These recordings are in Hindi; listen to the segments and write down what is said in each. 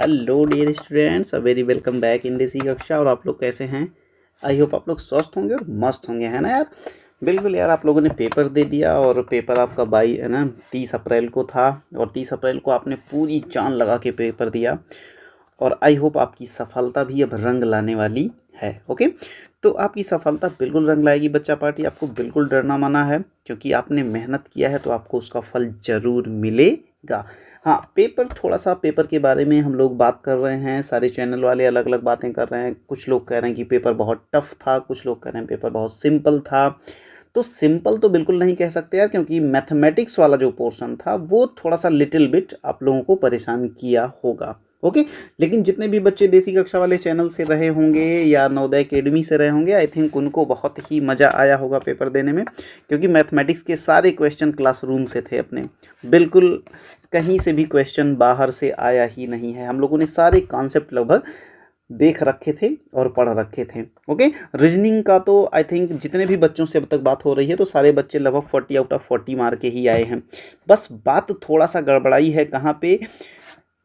Hello dear students, a very welcome back in this कक्षा। और आप लोग कैसे हैं? आई होप आप लोग स्वस्थ होंगे और मस्त होंगे, है ना यार। बिल्कुल यार, आप लोगों ने पेपर दे दिया और पेपर आपका बाई है ना 30 अप्रैल को था। और 30 अप्रैल को आपने पूरी जान लगा के पेपर दिया और आई होप आपकी सफलता भी अब रंग लाने वाली है। ओके, तो आपकी सफलता बिल्कुल रंग लाएगी बच्चा पार्टी। आपको बिल्कुल डरना मना है, क्योंकि आपने मेहनत किया है तो आपको उसका फल ज़रूर मिलेगा। हाँ, पेपर के बारे में हम लोग बात कर रहे हैं। सारे चैनल वाले अलग अलग बातें कर रहे हैं। कुछ लोग कह रहे हैं कि पेपर बहुत टफ था, कुछ लोग कह रहे हैं पेपर बहुत सिंपल था। तो सिंपल तो बिल्कुल नहीं कह सकते यार, क्योंकि मैथमेटिक्स वाला जो पोर्शन था वो थोड़ा सा लिटिल बिट आप लोगों को परेशान किया होगा। ओके, लेकिन जितने भी बच्चे देसी कक्षा वाले चैनल से रहे होंगे या नवोदय एकेडमी से रहे होंगे, आई थिंक उनको बहुत ही मज़ा आया होगा पेपर देने में, क्योंकि मैथमेटिक्स के सारे क्वेश्चन क्लासरूम से थे अपने। बिल्कुल कहीं से भी क्वेश्चन बाहर से आया ही नहीं है। हम लोगों ने सारे कॉन्सेप्ट लगभग देख रखे थे और पढ़ रखे थे। ओके, रीजनिंग का तो आई थिंक जितने भी बच्चों से अब तक बात हो रही है तो सारे बच्चे लगभग 40 आउट ऑफ 40 मार के ही आए हैं। बस बात थोड़ा सा गड़बड़ाई है कहाँ पे,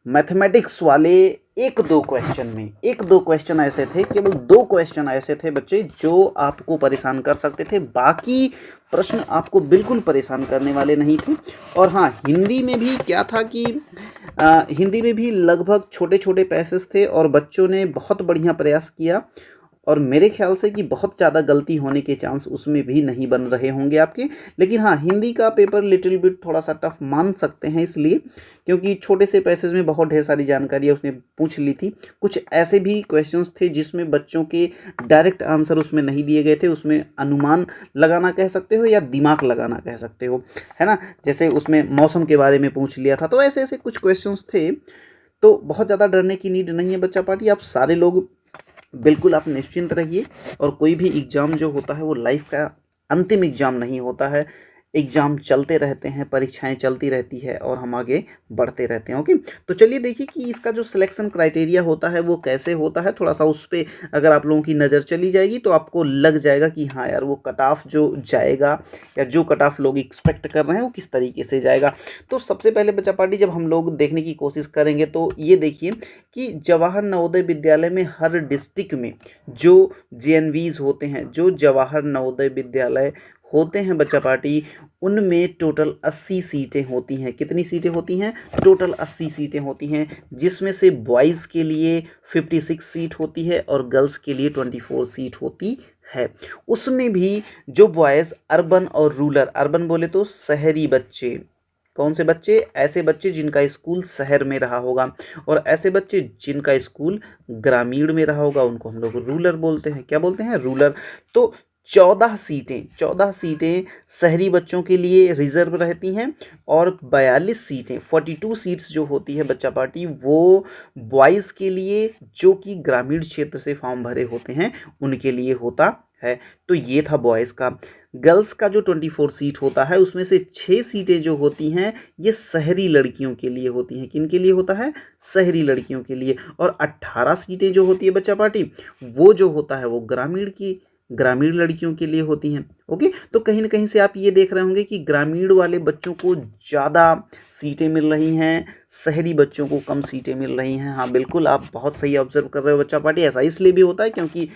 मैथमेटिक्स वाले एक दो क्वेश्चन ऐसे थे, केवल 2 क्वेश्चन ऐसे थे बच्चे जो आपको परेशान कर सकते थे। बाकी प्रश्न आपको बिल्कुल परेशान करने वाले नहीं थे। और हाँ, हिंदी में भी क्या था कि हिंदी में भी लगभग छोटे छोटे पैसेज थे और बच्चों ने बहुत बढ़िया प्रयास किया। और मेरे ख्याल से कि बहुत ज़्यादा गलती होने के चांस उसमें भी नहीं बन रहे होंगे आपके। लेकिन हाँ, हिंदी का पेपर लिटिल बिट थोड़ा सा टफ मान सकते हैं, इसलिए क्योंकि छोटे से पैसेज में बहुत ढेर सारी जानकारी उसने पूछ ली थी। कुछ ऐसे भी क्वेश्चंस थे जिसमें बच्चों के डायरेक्ट आंसर उसमें नहीं दिए गए थे, उसमें अनुमान लगाना कह सकते हो या दिमाग लगाना कह सकते हो, है ना। जैसे उसमें मौसम के बारे में पूछ लिया था, तो ऐसे ऐसे कुछ क्वेश्चंस थे। तो बहुत ज़्यादा डरने की नीड नहीं है बच्चा पार्टी। आप सारे लोग बिल्कुल आप निश्चिंत रहिए। और कोई भी एग्ज़ाम जो होता है वो लाइफ का अंतिम एग्ज़ाम नहीं होता है। एग्ज़ाम चलते रहते हैं, परीक्षाएं चलती रहती है और हम आगे बढ़ते रहते हैं। ओके, तो चलिए देखिए कि इसका जो सिलेक्शन क्राइटेरिया होता है वो कैसे होता है। थोड़ा सा उस पर अगर आप लोगों की नज़र चली जाएगी तो आपको लग जाएगा कि हाँ यार, वो कट ऑफ जो जाएगा या जो कट ऑफ लोग एक्सपेक्ट कर रहे हैं वो किस तरीके से जाएगा। तो सबसे पहले बच्चा पार्टी जब हम लोग देखने की कोशिश करेंगे तो ये देखिए कि जवाहर नवोदय विद्यालय में हर डिस्ट्रिक्ट में जो जेएनवीज होते हैं, जो जवाहर नवोदय विद्यालय होते हैं बच्चा पार्टी, उनमें टोटल 80 सीटें होती हैं। कितनी सीटें होती हैं? टोटल 80 सीटें होती हैं, जिसमें से बॉयज़ के लिए 56 सीट होती है और गर्ल्स के लिए 24 सीट होती है। उसमें भी जो बॉयज़ अर्बन और रूरल, अर्बन बोले तो शहरी बच्चे, कौन से बच्चे? ऐसे बच्चे जिनका स्कूल शहर में रहा होगा, और ऐसे बच्चे जिनका स्कूल ग्रामीण में रहा होगा उनको हम लोग रूरल बोलते हैं। क्या बोलते हैं? रूरल। तो 14 सीटें शहरी बच्चों के लिए रिजर्व रहती हैं और 42 सीटें, 42 सीट्स जो होती है बच्चा पार्टी, वो बॉयज़ के लिए जो कि ग्रामीण क्षेत्र से फॉर्म भरे होते हैं उनके लिए होता है। तो ये था बॉयज़ का। गर्ल्स का जो 24 सीट होता है उसमें से 6 सीटें जो होती हैं ये शहरी लड़कियों के लिए होती हैं। किन के लिए होता है? शहरी लड़कियों के लिए। और 18 सीटें जो होती है बच्चा पार्टी, वो जो होता है वो ग्रामीण लड़कियों के लिए होती हैं। ओके, तो कहीं ना कहीं से आप ये देख रहे होंगे कि ग्रामीण वाले बच्चों को ज़्यादा सीटें मिल रही हैं, शहरी बच्चों को कम सीटें मिल रही हैं। हाँ बिल्कुल, आप बहुत सही ऑब्जर्व कर रहे हो बच्चा पार्टी। ऐसा इसलिए भी होता है क्योंकि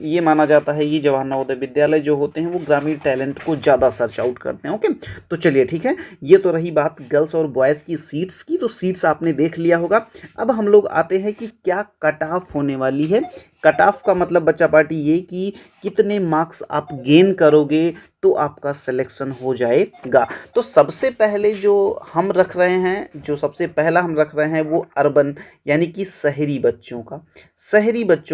ये माना जाता है, ये जवाहर नवोदय विद्यालय जो होते हैं वो ग्रामीण टैलेंट को ज़्यादा सर्च आउट करते हैं। ओके, तो चलिए ठीक है, ये तो रही बात गर्ल्स और बॉयज़ की सीट्स की। तो सीट्स आपने देख लिया होगा। अब हम लोग आते हैं कि क्या कट ऑफ होने वाली है। कट ऑफ का मतलब बच्चा पार्टी ये कि कितने मार्क्स आप गेन करोगे तो आपका सिलेक्शन हो जाएगा। तो सबसे पहले जो हम रख रहे हैं, जो सबसे पहला हम रख रहे हैं वो अर्बन यानी कि शहरी बच्चों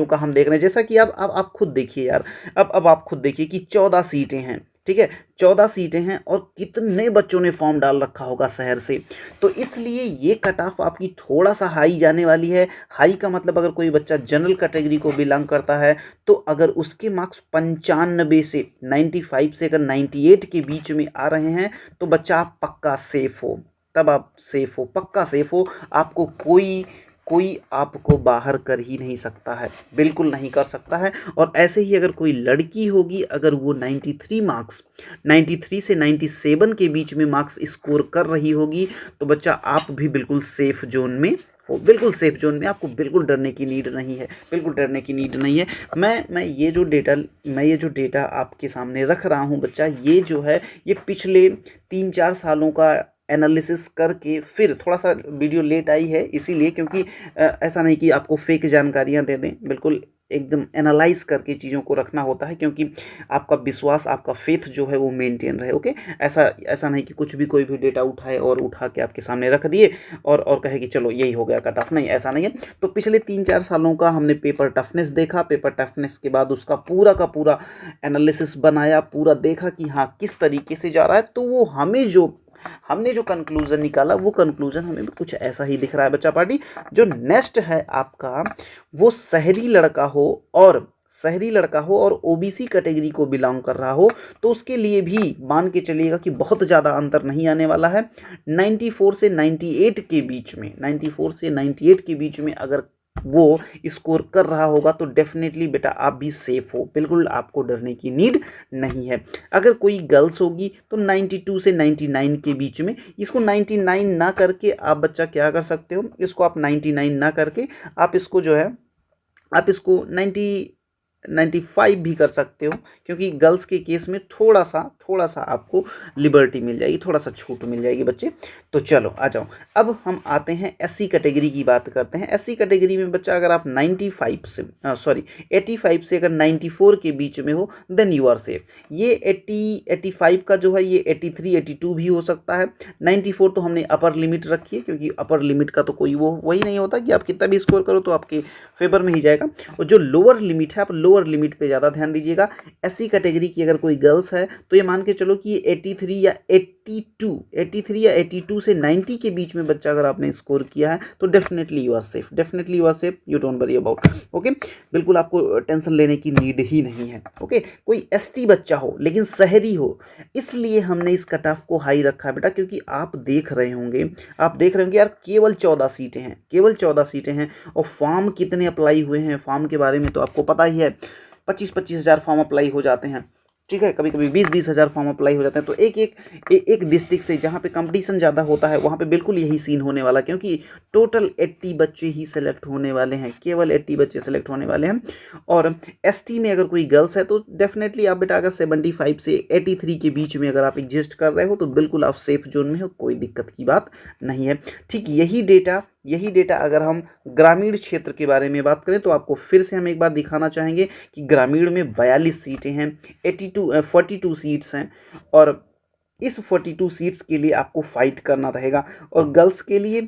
का हम देख रहे हैं। जैसा कि अब आप खुद देखिए यार, अब आप खुद देखिए कि 14 सीटें हैं, ठीक है, 14 सीटें हैं और कितने बच्चों ने फॉर्म डाल रखा होगा शहर से। तो इसलिए ये कट ऑफ आपकी थोड़ा सा हाई जाने वाली है। हाई का मतलब अगर कोई बच्चा जनरल कैटेगरी को बिलोंग करता है तो अगर उसके मार्क्स 95 से 95 से अगर 98 के बीच में आ रहे हैं तो बच्चा आप पक्का सेफ हो, तब आप सेफ हो, पक्का सेफ हो। आपको कोई आपको बाहर कर ही नहीं सकता है, बिल्कुल नहीं कर सकता है। और ऐसे ही अगर कोई लड़की होगी, अगर वो 93 से 97 के बीच में मार्क्स स्कोर कर रही होगी तो बच्चा आप भी बिल्कुल सेफ जोन में हो, बिल्कुल सेफ जोन में, आपको बिल्कुल डरने की नीड नहीं है, बिल्कुल डरने की नीड नहीं है। मैं ये जो डेटा आपके सामने रख रहा हूँ बच्चा, ये जो है ये पिछले 3-4 सालों का एनालिसिस करके फिर थोड़ा सा वीडियो लेट आई है, इसीलिए, क्योंकि ऐसा नहीं कि आपको फेक जानकारियाँ दे दें, बिल्कुल एकदम एनालाइज करके चीज़ों को रखना होता है, क्योंकि आपका विश्वास, आपका फेथ जो है वो मेंटेन रहे। ओके, ऐसा ऐसा नहीं कि कुछ भी कोई भी डेटा उठाए और उठा के आपके सामने रख दिए और कहे कि चलो यही हो गया कट ऑफ, नहीं, ऐसा नहीं है। तो पिछले 3-4 सालों का हमने पेपर टफनेस देखा, पेपर टफनेस के बाद उसका पूरा का पूरा एनालिसिस बनाया, पूरा देखा कि हाँ किस तरीके से जा रहा है, तो वो हमने जो कंक्लूजन निकाला, वो कंक्लूजन हमें कुछ ऐसा ही दिख रहा है बच्चा पार्टी। जो नेक्स्ट है आपका, वो शहरी लड़का हो और ओबीसी कैटेगरी को बिलोंग कर रहा हो, तो उसके लिए भी मान के चलिएगा कि बहुत ज़्यादा अंतर नहीं आने वाला है। 94 से 98 के बीच में, 94 से 98 के बीच में अगर वो स्कोर कर रहा होगा तो डेफिनेटली बेटा आप भी सेफ हो, बिल्कुल आपको डरने की नीड नहीं है। अगर कोई गर्ल्स होगी तो 92 से 99 के बीच में, इसको 99 ना करके आप बच्चा क्या कर सकते हो, इसको आप 99 ना करके आप इसको जो है आप इसको 95 भी कर सकते हो, क्योंकि गर्ल्स के केस में थोड़ा सा आपको लिबर्टी मिल जाएगी, थोड़ा सा छूट मिल जाएगी बच्चे। तो चलो आ जाओ, अब हम आते हैं एससी कैटेगरी की बात करते हैं। एससी कैटेगरी में बच्चा अगर आप 85 से अगर 94 के बीच में हो, देन यू आर सेफ। ये 85 का जो है ये 83 82 भी हो सकता है। 94 तो हमने अपर लिमिट रखी है, क्योंकि अपर लिमिट का तो कोई वही नहीं होता कि आप कितना भी स्कोर करो तो आपके फेवर में ही जाएगा। और जो लोअर लिमिट है, आप लोअर लिमिट पे ज़्यादा ध्यान दीजिएगा। एससी कैटेगरी की अगर कोई गर्ल्स है तो ये मान के चलो कि ये 83 या 82 से 90 के बीच में बच्चा अगर आपने स्कोर किया है तो definitely you are safe, definitely you are safe, you don't worry about. Okay, बिल्कुल आपको टेंशन लेने की नीड ही नहीं है। ओके, कोई एसटी बच्चा हो लेकिन शहरी हो, इसलिए हमने इस कट ऑफ को हाई रखा है बेटा, क्योंकि आप देख रहे होंगे यार केवल 14 सीटें हैं, केवल 14 सीटें हैं, और फॉर्म कितने अप्लाई हुए हैं, फॉर्म के बारे में तो आपको पता ही है, 25-25 हज़ार फॉर्म अप्लाई हो जाते हैं, ठीक है, कभी कभी 20-20 हज़ार फॉर्म अप्लाई हो जाते हैं। तो एक डिस्ट्रिक्ट से जहाँ पे कंपटीशन ज़्यादा होता है वहाँ पे बिल्कुल यही सीन होने वाला, क्योंकि टोटल 80 बच्चे ही सेलेक्ट होने वाले हैं, केवल 80 बच्चे सेलेक्ट होने वाले हैं। और एसटी में अगर कोई गर्ल्स है तो डेफिनेटली आप बेटा अगर 75 से 83 के बीच में अगर आप एग्जिस्ट कर रहे हो तो बिल्कुल आप सेफ जोन में हो, कोई दिक्कत की बात नहीं है। ठीक यही डेटा अगर हम ग्रामीण क्षेत्र के बारे में बात करें तो आपको फिर से हम एक बार दिखाना चाहेंगे कि ग्रामीण में 42 सीटें हैं, 42 सीट्स हैं, और इस 42 सीट्स के लिए आपको फाइट करना रहेगा। और गर्ल्स के लिए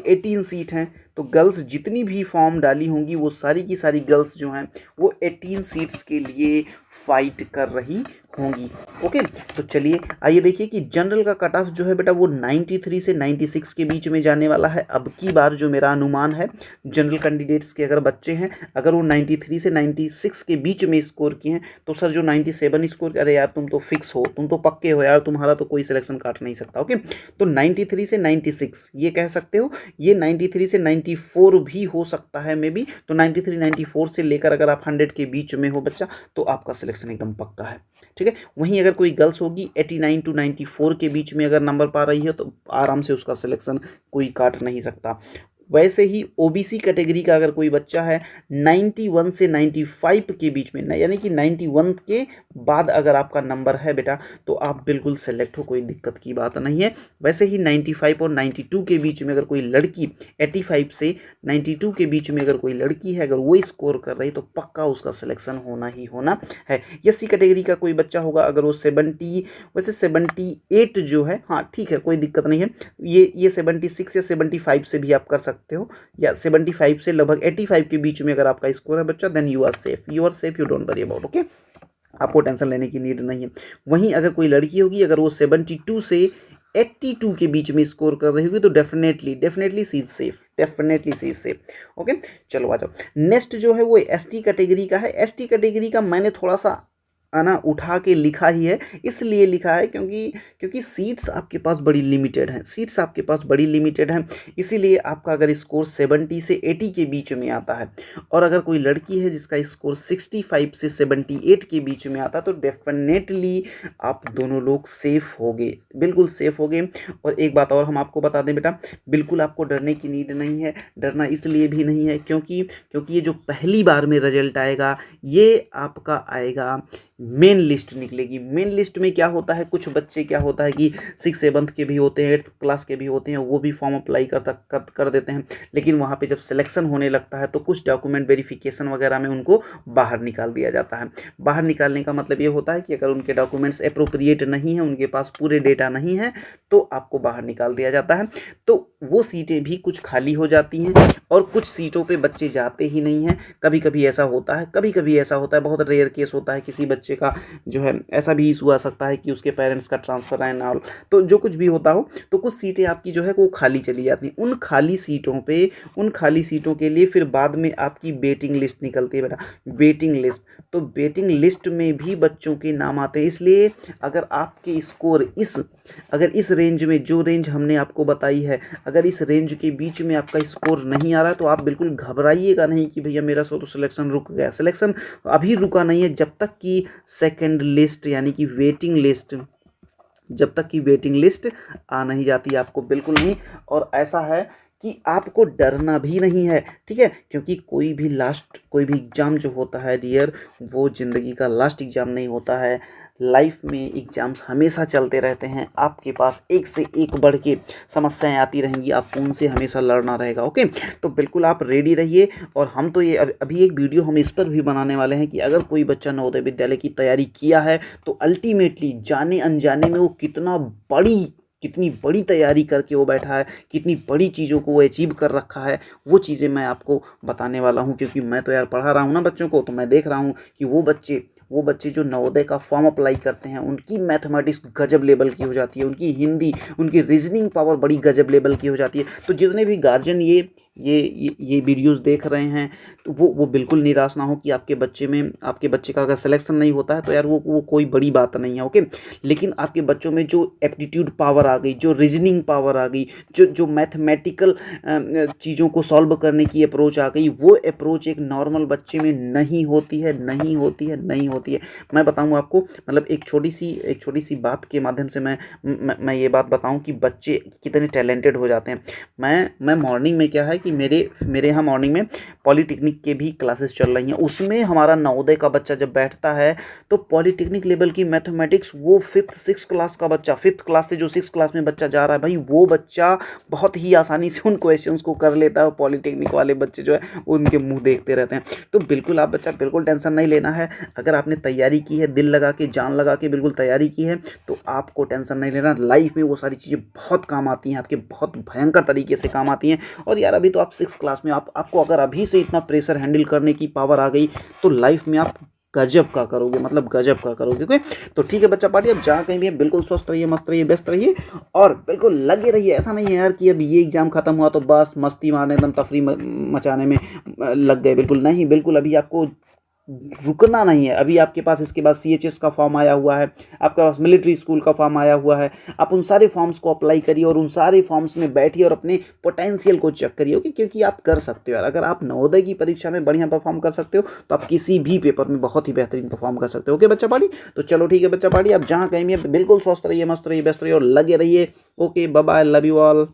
18 सीट हैं, तो गर्ल्स जितनी भी फॉर्म डाली होंगी वो सारी की सारी गर्ल्स जो हैं वो 18 सीट्स के लिए फाइट कर रही होंगी। ओके, तो चलिए आइए देखिए कि जनरल का कट ऑफ जो है बेटा वो 93 से 96 के बीच में जाने वाला है। अब की बार जो मेरा अनुमान है, जनरल कैंडिडेट्स के अगर बच्चे हैं अगर वो 93 से 96 के बीच में स्कोर किए हैं तो सर जो 97 स्कोर, अरे यार तुम तो फिक्स हो, तुम तो पक्के हो यार, तुम्हारा तो कोई सिलेक्शन काट नहीं सकता। ओके, तो 93 से 96 ये कह सकते हो, ये 93 से 94 भी हो सकता है मे बी। तो 93-94 से लेकर अगर आप 100 के बीच में हो बच्चा तो आपका सिलेक्शन एकदम पक्का है, ठीक है। वहीं अगर कोई गर्ल्स होगी 89 to 94 के बीच में अगर नंबर पा रही है तो आराम से उसका सिलेक्शन कोई काट नहीं सकता। वैसे ही ओबीसी कैटेगरी का अगर कोई बच्चा है 91 से 95 के बीच में, यानी कि 91 के बाद अगर आपका नंबर है बेटा तो आप बिल्कुल सेलेक्ट हो, कोई दिक्कत की बात नहीं है। वैसे ही 95 और 92 के बीच में अगर कोई लड़की, 85 से 92 के बीच में अगर कोई लड़की है, अगर वो स्कोर कर रही तो पक्का उसका सिलेक्शन होना ही होना है। एससी कैटेगरी का कोई बच्चा होगा अगर वो 78 जो है, हाँ ठीक है, कोई दिक्कत नहीं है, ये 76 या 75 से भी आप कर सकते हो, या 75 से लगभग 85 के बीच में अगर आपका स्कोर है बच्चा, then you are safe, you don't worry about. Okay, आपको टेंशन लेने की नीड नहीं है। वहीं अगर कोई लड़की होगी अगर वो 72 से 82 के बीच में स्कोर कर रही होगी तो definitely C is safe. Okay, चलो आ जाओ। नेक्स्ट जो है वो एसटी कैटेगरी का है। एसटी कैटेगरी का मैंने थोड़ा सा ना उठा के लिखा ही है, इसलिए लिखा है क्योंकि सीट्स आपके पास बड़ी लिमिटेड हैं, सीट्स आपके पास बड़ी लिमिटेड हैं। इसीलिए आपका अगर स्कोर 70 से 80 के बीच में आता है और अगर कोई लड़की है जिसका स्कोर 65 से 78 के बीच में आता है तो डेफिनेटली आप दोनों लोग सेफ होगे, बिल्कुल सेफ होगे। और एक बात और हम आपको बता दें बेटा, बिल्कुल आपको डरने की नीड नहीं है। डरना इसलिए भी नहीं है क्योंकि ये जो पहली बार में रिजल्ट आएगा ये आपका आएगा मेन लिस्ट निकलेगी। मेन लिस्ट में क्या होता है, कुछ बच्चे क्या होता है कि 6-7 के भी होते हैं, 8th क्लास के भी होते हैं, वो भी फॉर्म अप्लाई कर देते हैं, लेकिन वहाँ पे जब सिलेक्शन होने लगता है तो कुछ डॉक्यूमेंट वेरिफिकेशन वगैरह में उनको बाहर निकाल दिया जाता है। बाहर निकालने का मतलब ये होता है कि अगर उनके डॉक्यूमेंट्स अप्रोप्रिएट नहीं है, उनके पास पूरे डेटा नहीं है, तो आपको बाहर निकाल दिया जाता है। तो वो सीटें भी कुछ खाली हो जाती हैं और कुछ सीटों पे बच्चे जाते ही नहीं हैं। कभी कभी ऐसा होता है, कभी कभी ऐसा होता है, बहुत रेयर केस होता है, किसी बच्चे का जो है ऐसा भी इशू आ सकता है कि उसके पेरेंट्स का ट्रांसफ़र आए ना, तो जो कुछ भी होता हो तो कुछ सीटें आपकी जो है वो खाली चली जाती हैं। उन खाली सीटों के लिए फिर बाद में आपकी वेटिंग लिस्ट निकलती है बेटा, वेटिंग लिस्ट। तो वेटिंग लिस्ट में भी बच्चों के नाम आते हैं। इसलिए अगर आपके स्कोर अगर इस रेंज में, जो रेंज हमने आपको बताई है, अगर इस रेंज के बीच में आपका स्कोर नहीं आ रहा है तो आप बिल्कुल घबराइएगा नहीं कि भैया मेरा तो सिलेक्शन रुक गया। सिलेक्शन अभी रुका नहीं है, जब तक कि सेकंड लिस्ट यानी कि वेटिंग लिस्ट, जब तक कि वेटिंग लिस्ट आ नहीं जाती आपको बिल्कुल नहीं। और ऐसा है कि आपको डरना भी नहीं है, ठीक है, क्योंकि कोई भी एग्ज़ाम जो होता है डियर, वो ज़िंदगी का लास्ट एग्ज़ाम नहीं होता है। लाइफ में एग्ज़ाम्स हमेशा चलते रहते हैं, आपके पास एक से एक बढ़ के समस्याएं आती रहेंगी, आपको उनसे हमेशा लड़ना रहेगा। ओके, तो बिल्कुल आप रेडी रहिए। और हम तो ये अभी एक वीडियो हम इस पर भी बनाने वाले हैं कि अगर कोई बच्चा नवोदय विद्यालय की तैयारी किया है तो अल्टीमेटली जाने अनजाने में वो कितनी बड़ी तैयारी करके वो बैठा है, कितनी बड़ी चीज़ों को वो अचीव कर रखा है, वो चीज़ें मैं आपको बताने वाला हूँ। क्योंकि मैं तो यार पढ़ा रहा हूँ ना बच्चों को, तो मैं देख रहा हूँ कि वो बच्चे जो नवोदय का फॉर्म अप्लाई करते हैं उनकी मैथमेटिक्स गजब लेवल की हो जाती है, उनकी हिंदी, उनकी रीजनिंग पावर बड़ी गजब लेवल की हो जाती है। तो जितने भी गार्जियन ये वीडियोस देख रहे हैं तो वो बिल्कुल निराश ना हो कि आपके बच्चे का अगर सिलेक्शन नहीं होता है तो यार वो कोई बड़ी बात नहीं है। ओके, लेकिन आपके बच्चों में जो एप्टीट्यूड पावर आ गई, जो रीजनिंग पावर आ गई, जो मैथमेटिकल चीज़ों को सॉल्व करने की अप्रोच आ गई, वो अप्रोच एक नॉर्मल बच्चे में नहीं होती है। मैं बताऊँ आपको, मतलब एक छोटी सी बात के माध्यम से मैं ये बात बताऊँ कि बच्चे कितने टैलेंटेड हो जाते हैं। मैं मॉर्निंग में क्या है कि मेरे यहाँ मॉर्निंग में पॉलीटेक्निक के भी क्लासेस चल रही हैं, उसमें हमारा नवोदय का बच्चा जब बैठता है तो पॉलीटेक्निक लेवल की मैथमेटिक्स, वो 5th-6th क्लास का बच्चा, 5th क्लास से जो 6th क्लास में बच्चा जा रहा है भाई, वो बच्चा बहुत ही आसानी से उन क्वेश्चंस को कर लेता है। पॉलीटेक्निक वाले बच्चे जो है उनके मुंह देखते रहते हैं। तो बिल्कुल आप बच्चा बिल्कुल टेंशन नहीं लेना है। अगर आपने तैयारी की है, दिल लगा के, जान लगा के बिल्कुल तैयारी की है, तो आपको टेंशन नहीं लेना। लाइफ में वो सारी चीज़ें बहुत काम आती हैं, आपके बहुत भयंकर तरीके से काम आती हैं। और यार अभी तो आप 6th क्लास में, आपको अगर अभी से इतना प्रेशर हैंडल करने की पावर आ गई तो लाइफ में आप गजब का करोगे, मतलब गजब का करोगे। ओके, तो ठीक है बच्चा पार्टी, अब जहाँ कहीं भी है बिल्कुल स्वस्थ रहिए, मस्त रहिए, व्यस्त रहिए और बिल्कुल लगे रहिए। ऐसा नहीं है यार कि अब ये एग्जाम खत्म हुआ तो बस मस्ती मारने, एकदम तफरी मचाने में लग गए, बिल्कुल नहीं। बिल्कुल अभी आपको रुकना नहीं है। अभी आपके पास इसके बाद CHS का फॉर्म आया हुआ है, आपके पास मिलिट्री स्कूल का फॉर्म आया हुआ है। आप उन सारे फॉर्म्स को अप्लाई करिए और उन सारे फॉर्म्स में बैठिए और अपने पोटेंशियल को चेक करिए। ओके, क्योंकि आप कर सकते हो यार। अगर आप नवोदय की परीक्षा में बढ़िया परफॉर्म कर सकते हो तो आप किसी भी पेपर में बहुत ही बेहतरीन परफॉर्म कर सकते हो। ओके बच्चा पार्टी, तो चलो ठीक है बच्चा पार्टी, आप जहाँ कहीं भी बिल्कुल स्वस्थ रहिए, मस्त रहिए, व्यस्त रहिए और लगे रहिए। Okay, bye bye, love you all.